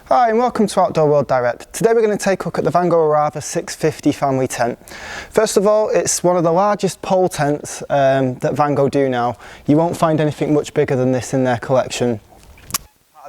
Hi and welcome to Outdoor World Direct. Today we're going to take a look at the Vango Orava 650 family tent. First of all, it's one of the largest pole tents that Vango do now. You won't find anything much bigger than this in their collection.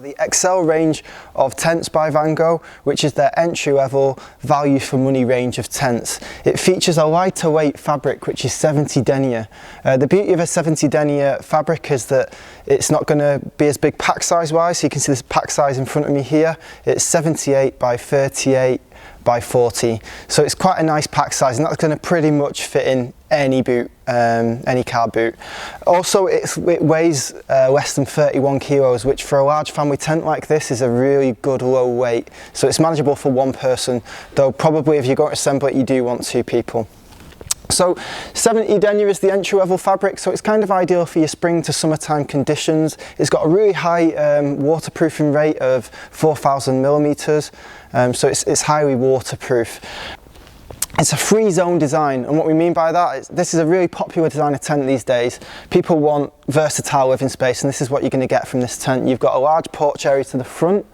The XL range of tents by Vango, which is their entry-level value for money range of tents. It features a lighter weight fabric, which is 70 Denier. The beauty of a 70 Denier fabric is that it's not going to be as big pack size wise, so you can see this pack size in front of me here. It's 78 by 38 by 40, so it's quite a nice pack size, and that's going to pretty much fit in any boot, any car boot. Also, it weighs less than 31 kilos, which for a large family tent like this is a really good low weight. So it's manageable for one person, though probably if you're going to assemble it, you do want two people. So 70 Denier is the entry-level fabric, so it's kind of ideal for your spring to summertime conditions. It's got a really high waterproofing rate of 4,000 millimeters, so it's highly waterproof. It's a free zone design, and what we mean by that is this is a really popular design of tent these days. People want versatile living space, and this is what you're going to get from this tent. You've got a large porch area to the front,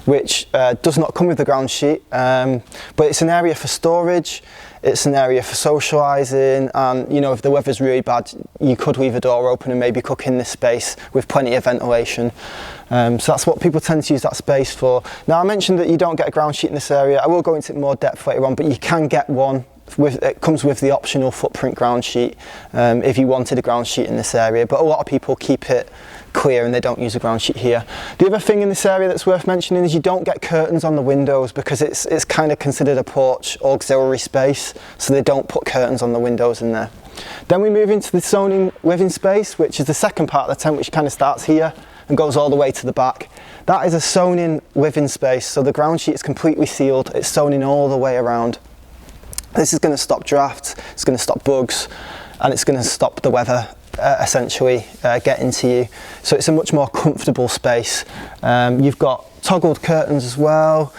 which does not come with the ground sheet, but it's an area for storage. It's an area for socialising, and you know, if the weather's really bad, you could leave a door open and maybe cook in this space with plenty of ventilation. So that's what people tend to use that space for. Now, I mentioned that you don't get a ground sheet in this area. I will go into more depth later on, but you can get one. It comes with the optional footprint ground sheet if you wanted a ground sheet in this area, but a lot of people keep it clear and they don't use a ground sheet here. The other thing in this area that's worth mentioning is you don't get curtains on the windows because it's kind of considered a porch auxiliary space, so they don't put curtains on the windows in there. Then we move into the zoning living space, which is the second part of the tent, which kind of starts here and goes all the way to the back. That is a sewn in living space, so the ground sheet is completely sealed. It's sewn in all the way around. This is going to stop drafts, it's going to stop bugs, and it's going to stop the weather essentially getting to you. So it's a much more comfortable space. You've got toggled curtains as well,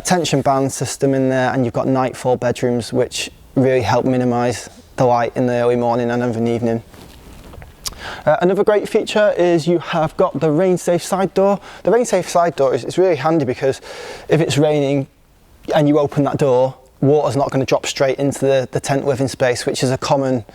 tension band system in there, and you've got Nightfall Bedrooms, which really help minimise the light in the early morning and of an evening. Another great feature is you have got the rain safe side door. The rain safe side door is really handy because if it's raining and you open that door, water's not going to drop straight into the tent living space, which is a common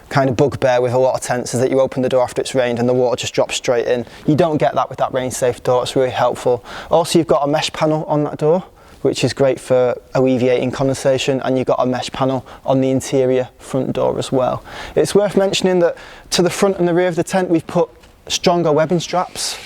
kind of bugbear with a lot of tents, is that you open the door after it's rained and the water just drops straight in. You don't get that with that rain safe door. It's really helpful. Also, you've got a mesh panel on that door, which is great for alleviating condensation, and you've got a mesh panel on the interior front door as well. It's worth mentioning that to the front and the rear of the tent we've put stronger webbing straps.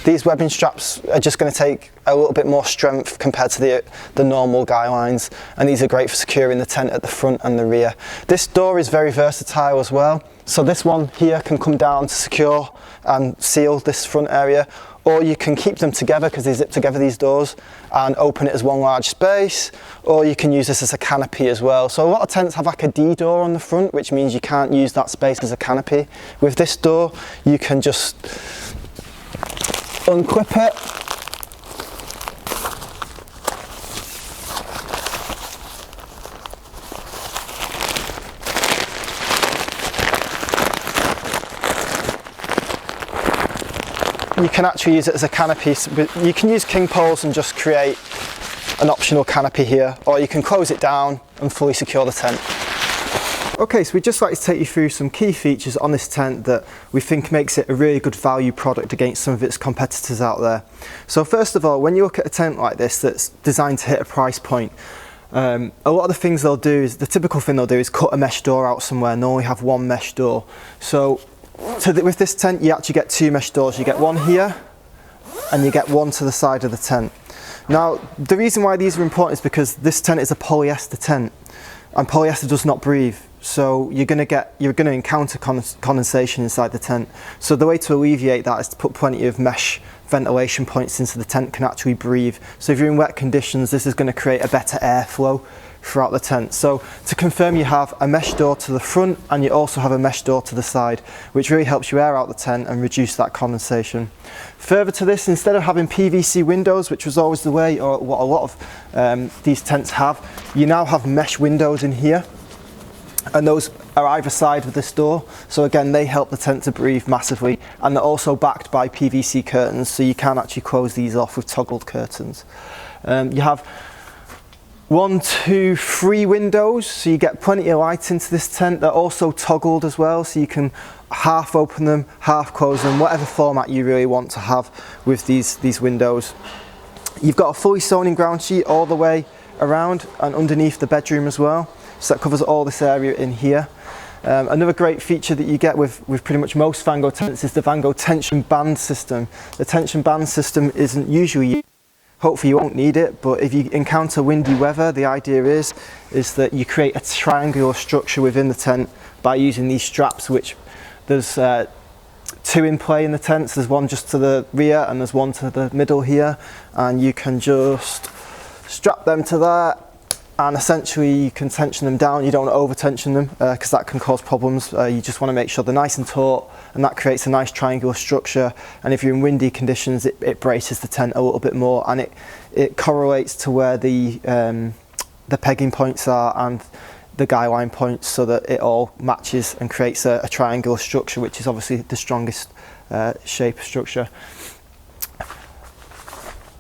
These webbing straps are just going to take a little bit more strength compared to the normal guy lines, and these are great for securing the tent at the front and the rear. This door is very versatile as well, so this one here can come down to secure and seal this front area, or you can keep them together because they zip together, these doors, and open it as one large space, or you can use this as a canopy as well. So a lot of tents have like a D door on the front, which means you can't use that space as a canopy. With this door you can just unclip it, you can actually use it as a canopy. You can use king poles and just create an optional canopy here, or you can close it down and fully secure the tent. Okay, so we'd just like to take you through some key features on this tent that we think makes it a really good value product against some of its competitors out there. So first of all, when you look at a tent like this that's designed to hit a price point, a lot of the things they'll do is, the typical thing they'll do is cut a mesh door out somewhere and only have one mesh door. So with this tent you actually get two mesh doors. You get one here and you get one to the side of the tent. Now the reason why these are important is because this tent is a polyester tent, and polyester does not breathe. So you're going to encounter condensation inside the tent. So the way to alleviate that is to put plenty of mesh ventilation points into the tent can actually breathe. So if you're in wet conditions, this is going to create a better airflow throughout the tent. So to confirm, you have a mesh door to the front and you also have a mesh door to the side, which really helps you air out the tent and reduce that condensation. Further to this, instead of having PVC windows, which was always the way, or what a lot of these tents have, you now have mesh windows in here. and those are either side of this door, so again they help the tent to breathe massively, and they're also backed by PVC curtains, so you can actually close these off with toggled curtains. You have 1, 2, 3 windows, so you get plenty of light into this tent. They're also toggled as well, so you can half open them, half close them, whatever format you really want to have with these windows. You've got a fully sewn in ground sheet all the way around and underneath the bedroom as well, so that covers all this area in here. Another great feature that you get with pretty much most Vango tents is the Vango tension band system. The tension band system isn't usually used. Hopefully you won't need it, but if you encounter windy weather, the idea is that you create a triangular structure within the tent by using these straps, which there's 2 in play in the tent. So there's one just to the rear and there's one to the middle here, and you can just strap them to that, and essentially you can tension them down. You don't want to over tension them because that can cause problems. You just want to make sure they're nice and taut, and that creates a nice triangular structure, and if you're in windy conditions it braces the tent a little bit more, and it correlates to where the pegging points are and the guy line points, so that it all matches and creates a triangular structure, which is obviously the strongest shape structure.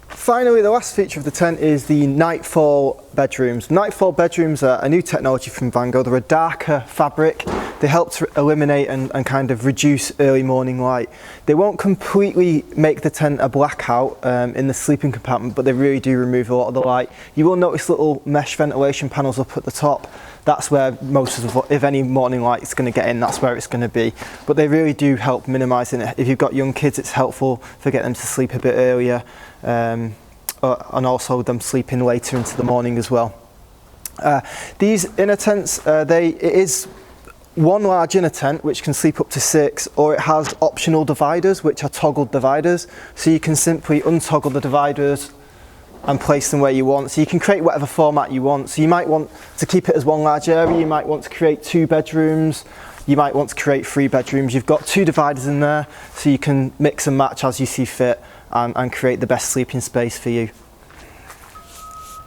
Finally, the last feature of the tent is the Nightfall Bedrooms. Nightfall Bedrooms are a new technology from Vango. They're a darker fabric. They help to eliminate and kind of reduce early morning light. They won't completely make the tent a blackout in the sleeping compartment, but they really do remove a lot of the light. You will notice little mesh ventilation panels up at the top. That's where most of the, if any morning light is going to get in, that's where it's going to be. But they really do help minimising it. If you've got young kids, it's helpful to get them to sleep a bit earlier, and also them sleeping later into the morning as well. These inner tents, it is one large inner tent which can sleep up to 6, or it has optional dividers which are toggled dividers, so you can simply untoggle the dividers and place them where you want. So you can create whatever format you want. So you might want to keep it as one large area, you might want to create 2 bedrooms, you might want to create 3 bedrooms. You've got 2 dividers in there, so you can mix and match as you see fit and create the best sleeping space for you.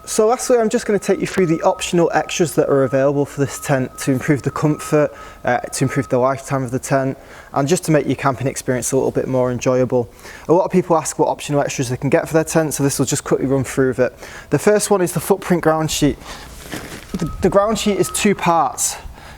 So lastly, I'm just going to take you through the optional extras that are available for this tent to improve the comfort, to improve the lifetime of the tent, and just to make your camping experience a little bit more enjoyable. A lot of people ask what optional extras they can get for their tent, so this will just quickly run through of it. The first one is the footprint ground sheet. The ground sheet is 2 parts.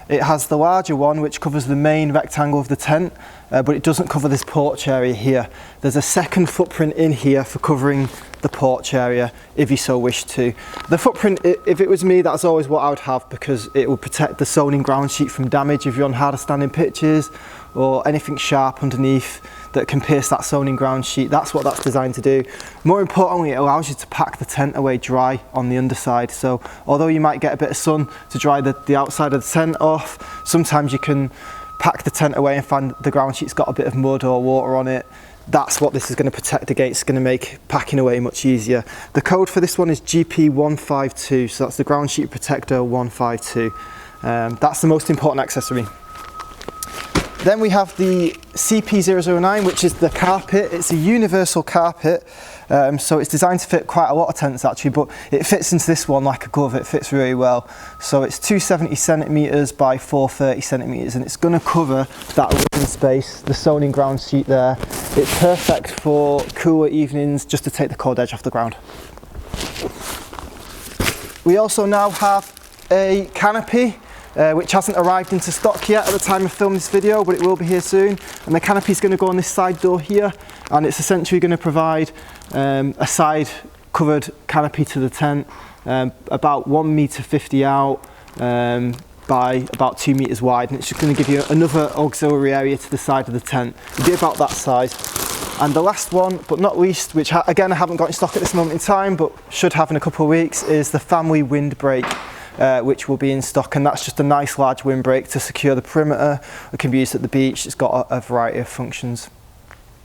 It has the larger one which covers the main rectangle of the tent, but it doesn't cover this porch area here. There's a second footprint in here for covering the porch area if you so wish to. The footprint, if it was me, that's always what I would have, because it will protect the sewn in ground sheet from damage if you're on harder standing pitches or anything sharp underneath that can pierce that sewn in ground sheet. That's what that's designed to do. More importantly, it allows you to pack the tent away dry on the underside, so although you might get a bit of sun to dry the outside of the tent off, sometimes you can pack the tent away and find the ground sheet's got a bit of mud or water on it. That's what this is going to protect against. It's going to make packing away much easier. The code for this one is GP152, so that's the ground sheet protector 152. That's the most important accessory. Then we have the CP009, which is the carpet. It's a universal carpet, so it's designed to fit quite a lot of tents actually, but it fits into this one like a glove. It fits really well. So it's 270 centimetres by 430 centimetres, and it's going to cover that living space, the sewn in ground sheet there. It's perfect for cooler evenings, just to take the cold edge off the ground. We also now have a canopy, which hasn't arrived into stock yet at the time of filming this video, but it will be here soon. And the canopy is going to go on this side door here, and it's essentially going to provide a side covered canopy to the tent, about 1.50 m out by about 2 meters wide, and it's just going to give you another auxiliary area to the side of the tent. It'll be about that size. And the last one, but not least, which again I haven't got in stock at this moment in time, but should have in a couple of weeks, is the family windbreak. Which will be in stock, and that's just a nice large windbreak to secure the perimeter. It can be used at the beach. It's got a variety of functions.